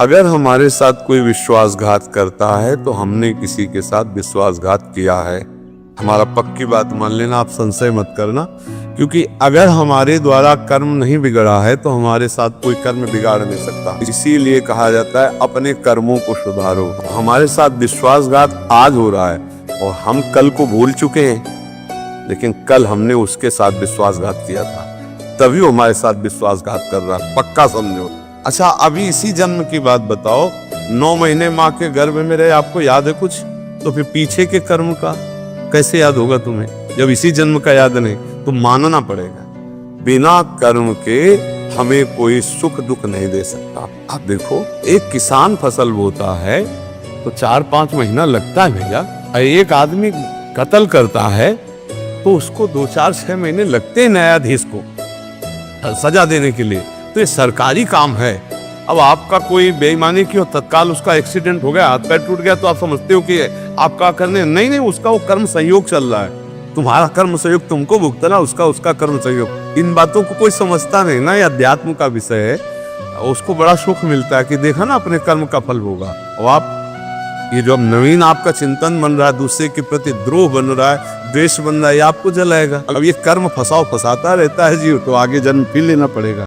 अगर हमारे साथ कोई विश्वासघात करता है तो हमने किसी के साथ विश्वासघात किया है। हमारा पक्की बात मान लेना, आप संशय मत करना, क्योंकि अगर हमारे द्वारा कर्म नहीं बिगड़ा है तो हमारे साथ कोई कर्म बिगाड़ नहीं सकता। इसीलिए कहा जाता है अपने कर्मों को सुधारो। हमारे साथ विश्वासघात आज हो रहा है और हम कल को भूल चुके हैं, लेकिन कल हमने उसके साथ विश्वासघात किया था, तभी वो हमारे साथ विश्वासघात कर रहा है, पक्का समझो। अच्छा, अभी इसी जन्म की बात बताओ, 9 महीने माँ के गर्भ में रहे, आपको याद है कुछ? तो फिर पीछे के कर्म का कैसे याद होगा तुम्हें? जब इसी जन्म का याद नहीं तो मानना पड़ेगा, बिना कर्म के हमें कोई सुख दुख नहीं दे सकता। आप देखो, एक किसान फसल बोता है तो 4-5 महीना लगता है भैया। एक आदमी कत्ल करता है तो उसको 2-4-6 महीने लगते हैं न्यायाधीश को सजा देने के लिए। तो ये सरकारी काम है। अब आपका कोई बेईमानी की हो, तत्काल उसका एक्सीडेंट हो गया, हाथ पैर टूट गया, तो आप समझते हो कि आप क्या करने? नहीं, उसका वो कर्म संयोग चल रहा है। तुम्हारा कर्म संयोग तुमको भुगतना, उसका कर्म संयोग। इन बातों को कोई समझता नहीं ना, ये अध्यात्म का विषय है। उसको बड़ा सुख मिलता है कि देखा ना, अपने कर्म का फल होगा। और आप ये जो नवीन आपका चिंतन बन रहा है, दूसरे के प्रति द्रोह बन रहा है, द्वेष बन रहा है, ये आपको जलाएगा। अब ये कर्म फंसाता रहता है जीव, तो आगे जन्म फिर लेना पड़ेगा।